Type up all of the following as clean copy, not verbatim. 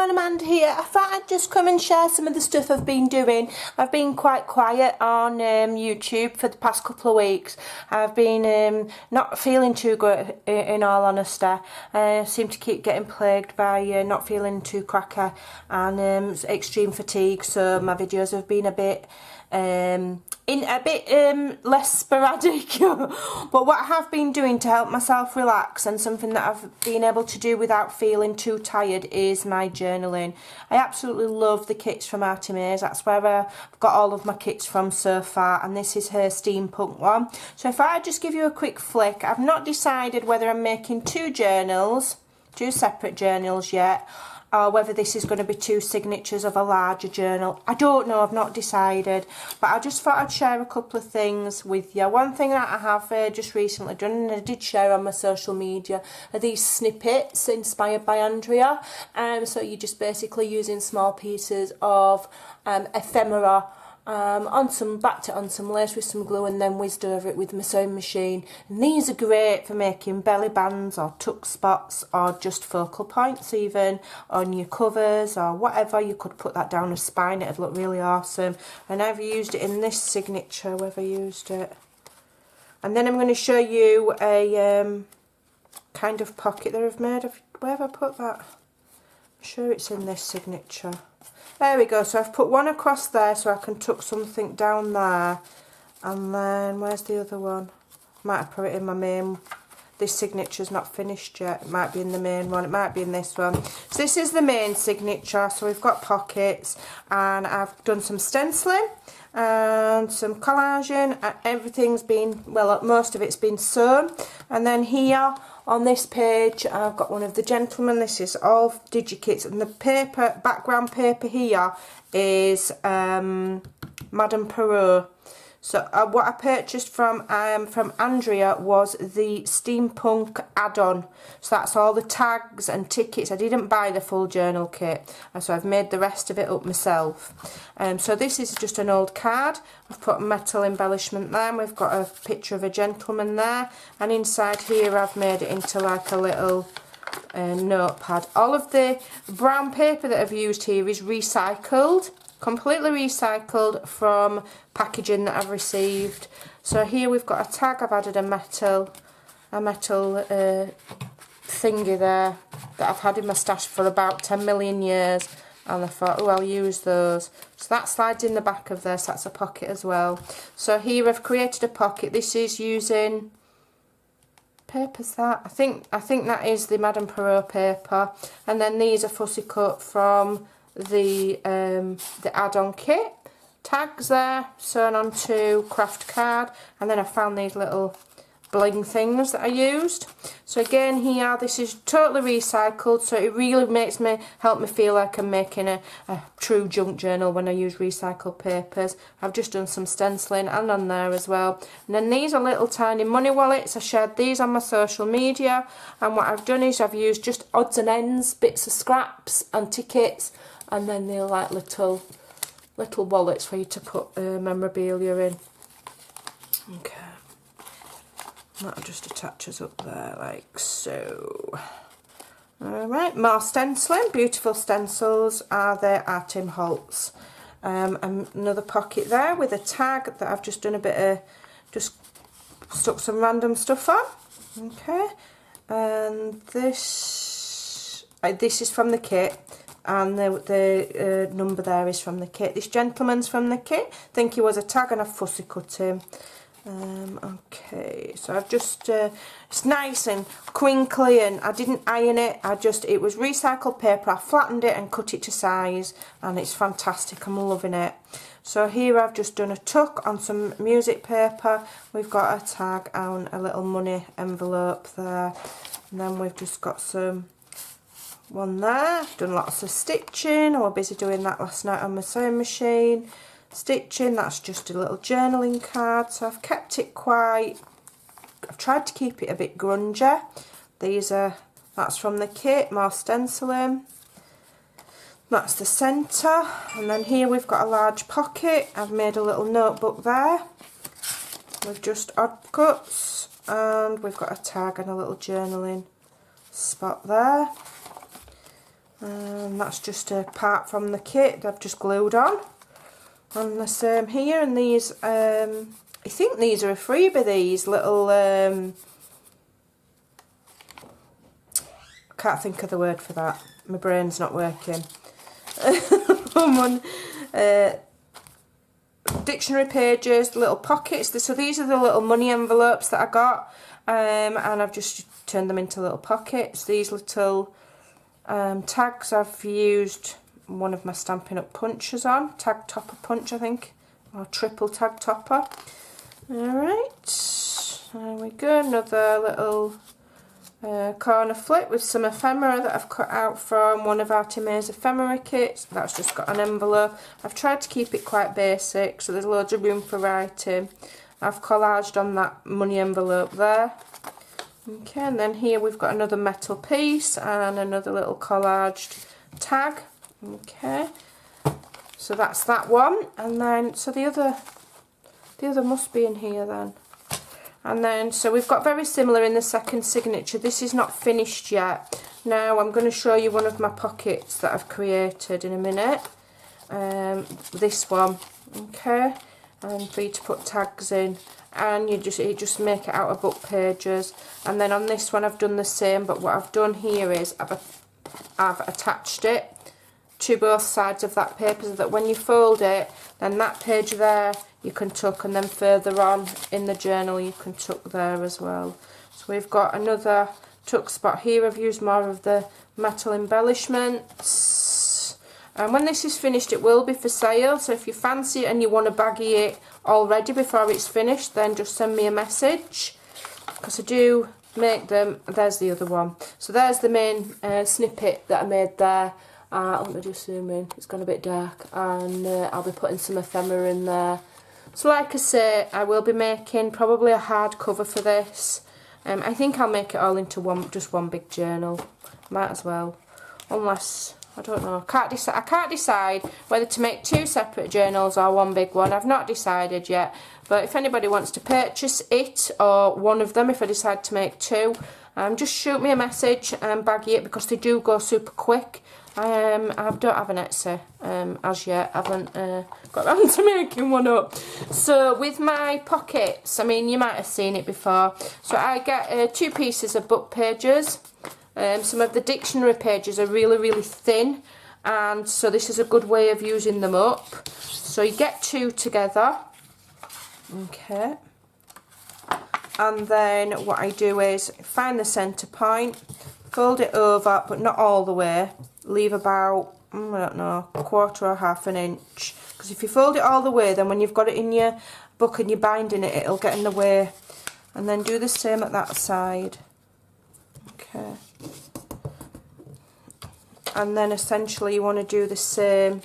everyone, Amanda here. I thought I'd just come and share some of the stuff I've been doing. I've been quite quiet on YouTube for the past couple of weeks. I've been not feeling too good, in all honesty. I seem to keep getting plagued by not feeling too cracker and extreme fatigue, so my videos have been a bit less sporadic. But what I have been doing to help myself relax, and something that I've been able to do without feeling too tired, is my journaling. I absolutely love the kits from Artemis. That's where I've got all of my kits from so far, and this is her steampunk one. So if I just give you a quick flick, I've not decided whether I'm making two separate journals yet, or whether this is going to be two signatures of a larger journal. I don't know, I've not decided, but I just thought I'd share a couple of things with you. One thing that I have just recently done, and I did share on my social media, are these snippets inspired by Andrea. So you're just basically using small pieces of ephemera on some lace with some glue, and then whizzed over it with my sewing machine. And these are great for making belly bands or tuck spots, or just focal points even on your covers or whatever. You could put that down a spine, it'd look really awesome. And I've used it in this signature, where have I used it? And then I'm going to show you a kind of pocket that I've made. Where have I put that? I'm sure it's in this signature. There we go, so I've put one across there so I can tuck something down there. And then, where's the other one? Might have put it in my main. This signature's not finished yet. It might be in the main one, it might be in this one. So this is the main signature, so we've got pockets, and I've done some stenciling and some collaging, and everything's been, well, most of it's been sewn. And then here on this page I've got one of the gentlemen. This is all digikits, and the paper, background paper here is Madame Perrault. So what I purchased from Andrea was the steampunk add-on. So that's all the tags and tickets. I didn't buy the full journal kit, so I've made the rest of it up myself. So this is just an old card. I've put metal embellishment there, and we've got a picture of a gentleman there. And inside here I've made it into like a little notepad. All of the brown paper that I've used here is recycled. Completely recycled from packaging that I've received. So here we've got a tag. I've added a metal thingy there that I've had in my stash for about 10 million years, and I thought, oh, I'll use those. So that slides in the back of this. That's a pocket as well. So here I've created a pocket. This is using paper's that. I think that is the Madame Perrault paper, and then these are fussy cut from the add-on kit. Tags there sewn onto craft card, and then I found these little bling things that I used. So again here, this is totally recycled, so it really help me feel like I'm making a true junk journal when I use recycled papers. I've just done some stenciling and on there as well. And then these are little tiny money wallets. I shared these on my social media, and what I've done is I've used just odds and ends, bits of scraps and tickets, and then they're like little wallets for you to put memorabilia in. Okay. That'll just attach us up there like so. Alright, more stenciling. Beautiful stencils are there at Tim Holtz. Another pocket there with a tag that I've just done a bit of, just stuck some random stuff on. Okay, and this is from the kit, and the number there is from the kit. This gentleman's from the kit. I think he was a tag, and I've fussy cut him. Okay, so I've just it's nice and crinkly, and I didn't iron it. It was recycled paper. I flattened it and cut it to size, and it's fantastic. I'm loving it. So here I've just done a tuck on some music paper. We've got a tag and a little money envelope there, and then we've just got one there. Done lots of stitching. I was busy doing that last night on my sewing machine. Stitching, that's just a little journaling card, so I've kept it I've tried to keep it a bit grungy. That's from the kit, more stenciling. That's the centre, and then here we've got a large pocket. I've made a little notebook there with just odd cuts, and we've got a tag and a little journaling spot there. And that's just a part from the kit that I've just glued on. And the same here, and these, I think these are a freebie, these little, I can't think of the word for that, my brain's not working. Dictionary pages, little pockets, so these are the little money envelopes that I got, and I've just turned them into little pockets. These little tags I've used one of my Stampin' Up punchers on, tag topper punch I think, or triple tag topper. Alright, there we go, another little corner flip with some ephemera that I've cut out from one of Artie Mae's ephemera kits. That's just got an envelope. I've tried to keep it quite basic so there's loads of room for writing. I've collaged on that money envelope there. Okay, and then here we've got another metal piece and another little collaged tag. Okay, so that's that one, and then so the other must be in here then. And then so we've got very similar in the second signature. This is not finished yet. Now I'm going to show you one of my pockets that I've created in a minute. This one, okay, and for you to put tags in, and you just make it out of book pages. And then on this one I've done the same, but what I've done here is I've attached it to both sides of that paper so that when you fold it, then that page there you can tuck, and then further on in the journal you can tuck there as well. So we've got another tuck spot here. I've used more of the metal embellishments, and when this is finished it will be for sale, so if you fancy it and you want to baggy it already before it's finished, then just send me a message, because I do make them. There's the other one, so there's the main snippet that I made there. Let me just zoom in, it's gone a bit dark, and I'll be putting some ephemera in there. So like I say, I will be making probably a hard cover for this. I think I'll make it all into just one big journal. Might as well, unless, I don't know, I can't decide whether to make two separate journals or one big one. I've not decided yet, but if anybody wants to purchase it, or one of them if I decide to make two, just shoot me a message and baggy it, because they do go super quick. I don't have an Etsy as yet. I haven't got around to making one up. So with my pockets, I mean, you might have seen it before. So I get 2 pieces of book pages. Some of the dictionary pages are really, really thin, and so this is a good way of using them up. So you get 2 together. Okay. And then what I do is find the centre point, fold it over, but not all the way. Leave about, I don't know, a quarter or half an inch. Because if you fold it all the way, then when you've got it in your book and you're binding it, it'll get in the way. And then do the same at that side. Okay. And then essentially you want to do the same.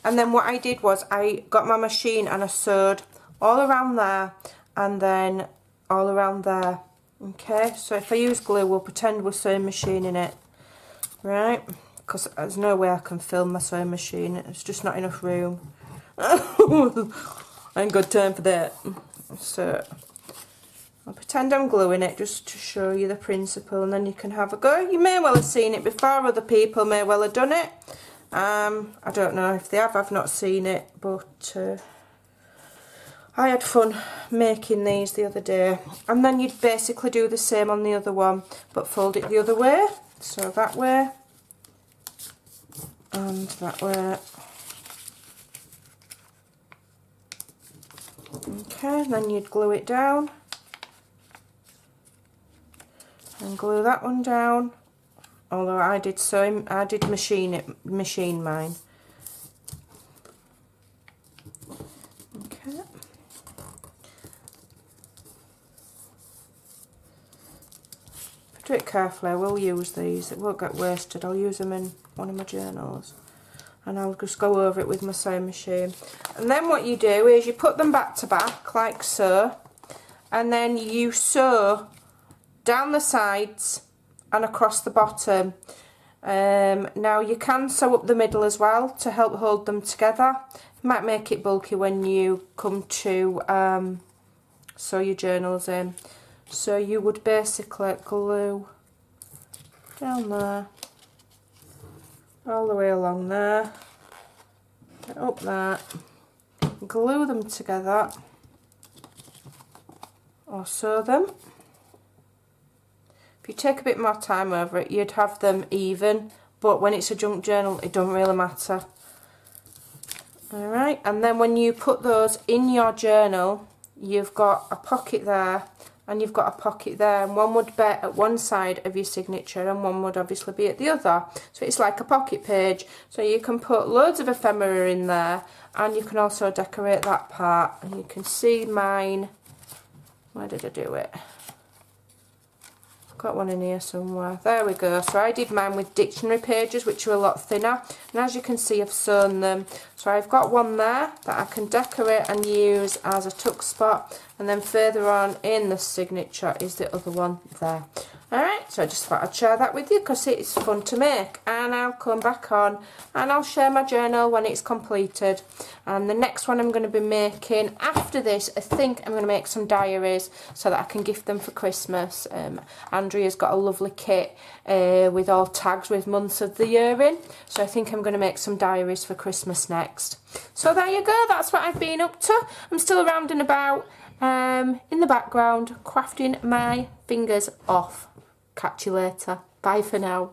And then what I did was I got my machine and I sewed all around there and then all around there. Okay, so if I use glue, we'll pretend we're sewing machining it. Right? Because there's no way I can film my sewing machine. It's just not enough room. I ain't got time for that. So I'll pretend I'm gluing it just to show you the principle, and then you can have a go. You may well have seen it before. Other people may well have done it. I don't know if they have. I've not seen it, but I had fun making these the other day. And then you'd basically do the same on the other one, but fold it the other way. So that way. And that way. Okay, then you'd glue it down. And glue that one down. Although I did machine mine. Okay. Do it carefully. I will use these. It won't get wasted. I'll use them in one of my journals. And I'll just go over it with my sewing machine. And then what you do is you put them back to back like so. And then you sew down the sides and across the bottom. Now you can sew up the middle as well to help hold them together. It might make it bulky when you come to sew your journals in. So you would basically glue down there all the way along there, up that, glue them together or sew them. If you take a bit more time over it, you'd have them even, but when it's a junk journal, it don't really matter. Alright, and then when you put those in your journal, you've got a pocket there and you've got a pocket there, and one would be at one side of your signature and one would obviously be at the other. So it's like a pocket page, so you can put loads of ephemera in there, and you can also decorate that part. And you can see mine, where did I do it? Got one in here somewhere. There we go. So I did mine with dictionary pages, which are a lot thinner, and as you can see, I've sewn them. So I've got one there that I can decorate and use as a tuck spot, and then further on in the signature is the other one there. Alright, so I just thought I'd share that with you because it's fun to make, and I'll come back on and I'll share my journal when it's completed. And the next one I'm going to be making after this, I think I'm going to make some diaries so that I can gift them for Christmas. Andrea's got a lovely kit with all tags with months of the year in, so I think I'm going to make some diaries for Christmas next. So there you go, that's what I've been up to. I'm still around and about in the background crafting my fingers off. Catch you later. Bye for now.